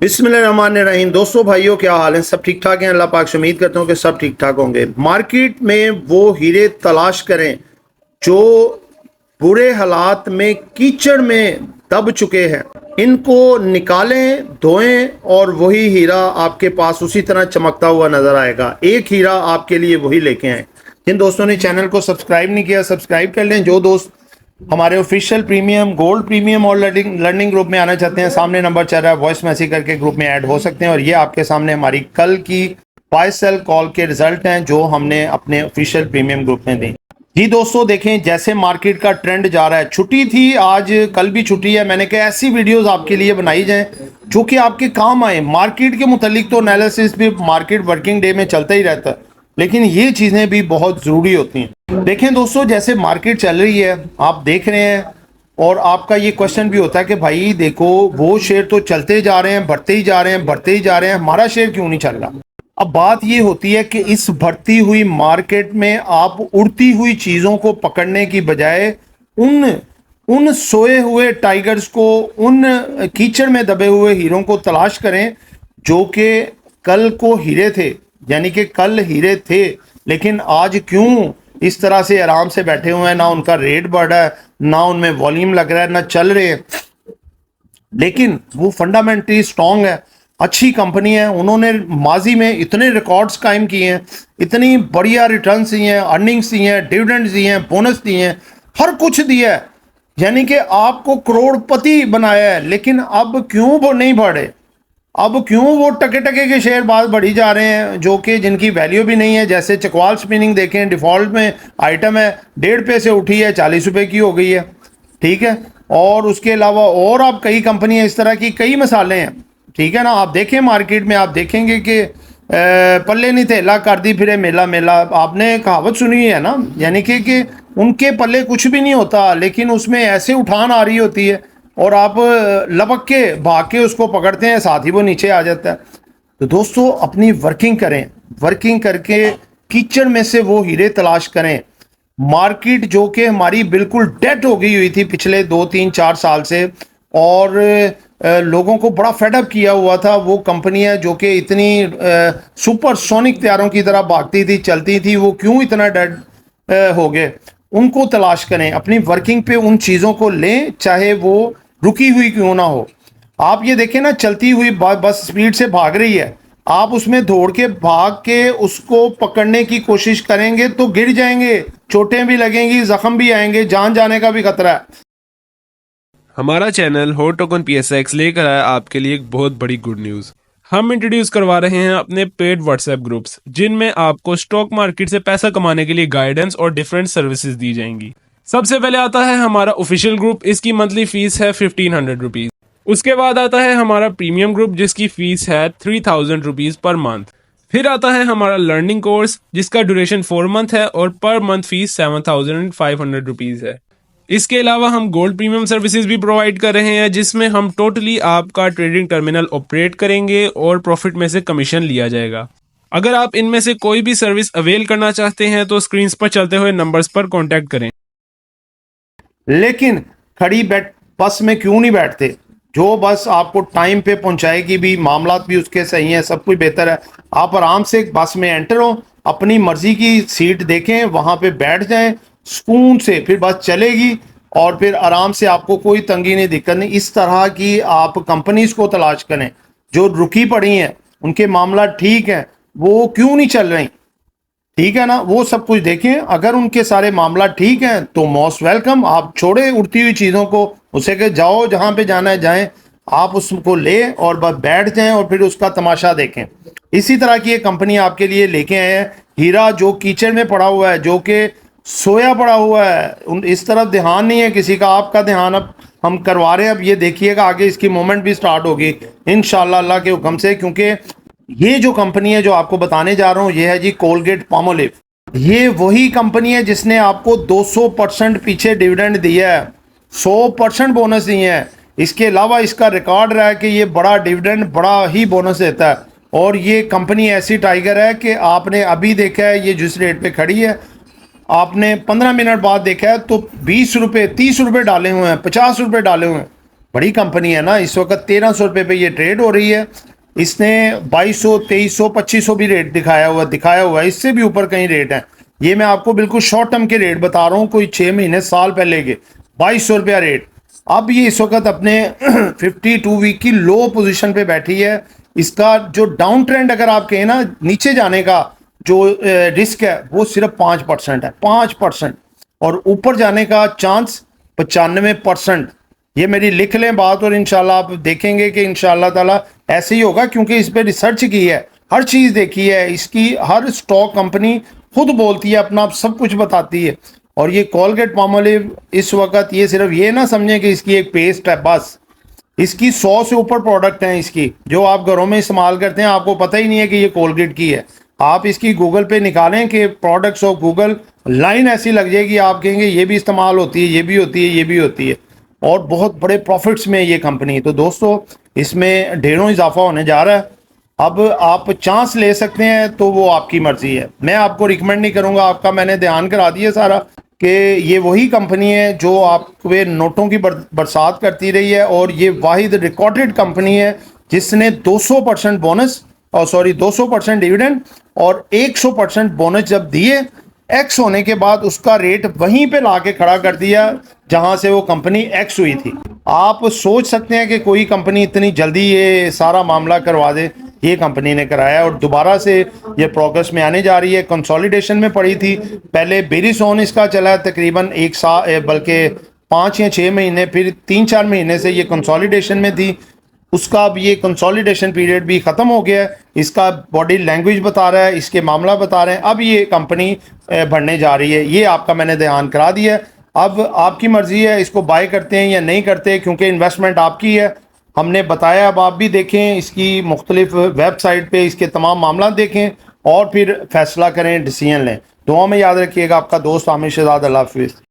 बिस्मिल्लाहिर्रहमानिर्रहीम। दोस्तों भाइयों, क्या हाल है? सब ठीक ठाक हैं? अल्लाह पाक से उम्मीद करता हूँ कि सब ठीक ठाक होंगे। मार्केट में वो हीरे तलाश करें जो बुरे हालात में कीचड़ में दब चुके हैं। इनको निकालें, धोएं और वही हीरा आपके पास उसी तरह चमकता हुआ नजर आएगा। एक हीरा आपके लिए वही लेके आए। जिन दोस्तों ने चैनल को सब्सक्राइब नहीं किया, सब्सक्राइब कर लें। जो दोस्त हमारे ऑफिशियल प्रीमियम, गोल्ड प्रीमियम और लर्निंग ग्रुप में आना चाहते हैं, सामने नंबर चल रहा है, वॉइस मैसेज करके ग्रुप में ऐड हो सकते हैं। और ये आपके सामने हमारी कल की 5 सेल कॉल के रिजल्ट हैं जो हमने अपने ऑफिशियल प्रीमियम ग्रुप में दी। जी दोस्तों, देखें जैसे मार्केट का ट्रेंड जा रहा है। छुट्टी थी आज, कल भी छुट्टी है। मैंने कहा ऐसी वीडियोस आपके लिए बनाई जाएं जो कि आपके काम आए। मार्केट के मुतालिक तो एनालिसिस भी मार्केट वर्किंग डे में चलता ही रहता है, लेकिन ये चीज़ें भी बहुत ज़रूरी होती हैं। देखें दोस्तों, जैसे मार्केट चल रही है, आप देख रहे हैं, और आपका ये क्वेश्चन भी होता है कि भाई देखो, वो शेयर तो चलते जा रहे हैं, बढ़ते ही जा रहे हैं, बढ़ते ही जा रहे हैं, हमारा शेयर क्यों नहीं चल रहा? अब बात ये होती है कि इस बढ़ती हुई मार्केट में आप उड़ती हुई चीज़ों को पकड़ने की बजाय उन उन सोए हुए टाइगर्स को, उन कीचड़ में दबे हुए हीरों को तलाश करें जो कि कल को हीरे थे। यानी कि कल हीरे थे, लेकिन आज क्यों इस तरह से आराम से बैठे हुए हैं? ना उनका रेट बढ़ रहा है, ना उनमें वॉल्यूम लग रहा है, ना चल रहे हैं, लेकिन वो फंडामेंटली स्ट्रांग है, अच्छी कंपनी है। उन्होंने माजी में इतने रिकॉर्ड्स कायम किए हैं, इतनी बढ़िया रिटर्न्स दिए हैं, अर्निंग्स दी हैं, डिविडेंड्स दिए हैं, बोनस दिए हैं, हर कुछ दिया है। यानी कि आपको करोड़पति बनाया है। लेकिन अब क्यों वो नहीं बढ़े? अब क्यों वो टके टके के शेयर बाद बढ़ी जा रहे हैं जो कि जिनकी वैल्यू भी नहीं है? जैसे चकवाल स्पिनिंग देखें, डिफॉल्ट में आइटम है, 1.5 से उठी है, 40 रुपए की हो गई है। ठीक है, और उसके अलावा और आप कई कंपनियां इस तरह की, कई मिसालें हैं। ठीक है ना, आप देखें मार्केट में, आप देखेंगे कि पल्ले नहीं थेला कर दी फिरे मेला मेला। आपने कहावत सुनी है ना, यानी कि उनके पल्ले कुछ भी नहीं होता, लेकिन उसमें ऐसे उठान आ रही होती है और आप लपक के भाग के उसको पकड़ते हैं, साथ ही वो नीचे आ जाता है। तो दोस्तों, अपनी वर्किंग करें, वर्किंग करके कीचड़ में से वो हीरे तलाश करें। मार्केट जो कि हमारी बिल्कुल डेड हो गई हुई थी पिछले 2-3-4 साल से, और लोगों को बड़ा फेडअप किया हुआ था। वो कंपनियां जो कि इतनी सुपरसोनिक तैयारों की तरह भागती थी, चलती थी, वो क्यों इतना डेड हो गए? उनको तलाश करें, अपनी वर्किंग पे उन चीज़ों को लें, चाहे वो रुकी हुई क्यों ना हो। आप ये देखें ना, चलती हुई बस स्पीड से भाग रही है, आप उसमें दौड़ के भाग के उसको पकड़ने की कोशिश करेंगे तो गिर जाएंगे, चोटें भी लगेंगी, जख्म भी आएंगे, जान जाने का भी खतरा है। हमारा चैनल हॉट टोकन PSX लेकर आया आपके लिए एक बहुत बड़ी गुड न्यूज़। हम इंट्रोड्यूस करवा रहे हैं अपने पेड व्हाट्सएप ग्रुप्स, जिनमें आपको स्टॉक मार्केट से पैसा कमाने के लिए गाइडेंस और डिफरेंट सर्विसेज दी जाएंगी। सबसे पहले आता है हमारा ऑफिशियल ग्रुप, इसकी मंथली फीस है 1500 रुपीज़। उसके बाद आता है हमारा प्रीमियम ग्रुप, जिसकी फीस है 3000 रुपीज़ पर मंथ। फिर आता है हमारा लर्निंग कोर्स, जिसका ड्यूरेशन 4 मंथ है और पर मंथ फीस 7500 रुपीज़ है। इसके अलावा हम गोल्ड प्रीमियम सर्विसेज भी प्रोवाइड कर रहे हैं, जिसमें हम टोटली आपका ट्रेडिंग टर्मिनल ऑपरेट करेंगे और प्रॉफिट में से कमीशन लिया जाएगा। अगर आप इनमें से कोई भी सर्विस अवेल करना चाहते हैं तो स्क्रीन पर चलते हुए नंबर्स पर कॉन्टैक्ट करें। लेकिन खड़ी बस में क्यों नहीं बैठते? जो बस आपको टाइम पे पहुंचाएगी भी, मामला भी उसके सही है, सब कुछ बेहतर है। आप आराम से बस में एंटर हो, अपनी मर्जी की सीट देखें, वहां पे बैठ जाएं सुकून से, फिर बस चलेगी और फिर आराम से, आपको कोई तंगी नहीं, दिक्कत नहीं। इस तरह की आप कंपनीज को तलाश करें जो रुकी पड़ी हैं, उनके मामला ठीक है, वो क्यों नहीं चल रही। ठीक है ना, वो सब कुछ देखें। अगर उनके सारे मामला ठीक हैं तो मोस्ट वेलकम। आप छोड़े उड़ती हुई चीज़ों को, उसे के जाओ जहां पे जाना है जाएं, आप उसको ले और बस बैठ जाएं और फिर उसका तमाशा देखें। इसी तरह की एक कंपनी आपके लिए लेके आए हैं, हीरा जो कीचड़ में पड़ा हुआ है, जो कि सोया पड़ा हुआ है। इस तरफ ध्यान नहीं है किसी का, आपका ध्यान अब हम करवा रहे हैं। अब ये देखिएगा, आगे इसकी मूवमेंट भी स्टार्ट होगी इंशाल्लाह अल्लाह के हुक्म से, क्योंकि ये जो कंपनी है जो आपको बताने जा रहा हूं, ये है जी कोलगेट पामोलिव। ये वही कंपनी है जिसने आपको 200% पीछे डिविडेंड दिया है, 100% बोनस दिए हैं। इसके अलावा इसका रिकॉर्ड रहा है कि ये बड़ा डिविडेंड, बड़ा ही बोनस देता है। और ये कंपनी ऐसी टाइगर है कि आपने अभी देखा है ये जिस रेट पे खड़ी है, आपने 15 मिनट बाद देखा है तो 20 रुपये, 30 रुपये डाले हुए हैं, 50 रुपये डाले हुए हैं। बड़ी कंपनी है ना। इस वक्त 1300 रुपये पे ये ट्रेड हो रही है। इसने 2200, 2300, 2500 भी रेट दिखाया हुआ है। इससे भी ऊपर कहीं रेट है। ये मैं आपको बिल्कुल शॉर्ट टर्म के रेट बता रहा हूँ, कोई 6 महीने साल पहले के। 2200 रुपया रेट। अब ये इस वक्त अपने 52 वीक की लो पोजीशन पे बैठी है। इसका जो डाउन ट्रेंड अगर आप कहें ना, नीचे जाने का जो रिस्क है वो सिर्फ 5% है, 5%। और ऊपर जाने का चांस 95%। ये मेरी लिख लें बात, और इंशाल्लाह आप देखेंगे कि इंशाल्लाह ताला ऐसे ही होगा, क्योंकि इस पे रिसर्च की है, हर चीज़ देखी है इसकी। हर स्टॉक कंपनी खुद बोलती है, अपना सब कुछ बताती है। और ये कोलगेट पामोलिव इस वक्त, ये सिर्फ ये ना समझें कि इसकी एक पेस्ट है बस। इसकी 100 से ऊपर प्रोडक्ट हैं इसकी, जो आप घरों में इस्तेमाल करते हैं, आपको पता ही नहीं है कि ये कोलगेट की है। आप इसकी गूगल पे निकालें कि प्रोडक्ट्स ऑफ गूगल, लाइन ऐसी लग जाएगी, आप कहेंगे ये भी इस्तेमाल होती है, ये भी होती है, ये भी होती है। और बहुत बड़े प्रॉफिट्स में ये कंपनी। तो दोस्तों, इसमें ढेरों इजाफा होने जा रहा है। अब आप चांस ले सकते हैं तो वो आपकी मर्जी है। मैं आपको रिकमेंड नहीं करूंगा, आपका मैंने ध्यान करा दिया सारा कि ये वही कंपनी है जो आपके नोटों की बरसात करती रही है। और ये वाहिद रिकॉर्डेड कंपनी है जिसने 200% बोनस, और सॉरी 200% डिविडेंड और 100% बोनस जब दिए, एक्स होने के बाद उसका रेट वहीं पे लाके खड़ा कर दिया जहां से वो कंपनी एक्स हुई थी। आप सोच सकते हैं कि कोई कंपनी इतनी जल्दी ये सारा मामला करवा दे। ये कंपनी ने कराया और दोबारा से ये प्रोग्रेस में आने जा रही है। कंसोलिडेशन में पड़ी थी पहले, बेरिसोन इसका चला है तकरीबन 1 साल, बल्कि 5 या 6 महीने, फिर 3-4 महीने से ये कंसोलिडेशन में थी। उसका अब ये कंसोलिडेशन पीरियड भी ख़त्म हो गया है। इसका बॉडी लैंग्वेज बता रहा है, इसके मामला बता रहे हैं। अब ये कंपनी बढ़ने जा रही है, ये आपका मैंने ध्यान करा दिया है। अब आपकी मर्ज़ी है इसको बाय करते हैं या नहीं करते, क्योंकि इन्वेस्टमेंट आपकी है, हमने बताया। अब आप भी देखें, इसकी मुख्तलिफ वेबसाइट पे इसके तमाम मामला देखें और फिर फैसला करें, डिसीजन लें। दुआ में याद रखिएगा। आपका दोस्त आमिर शहजाद। अल्लाह हाफिज़।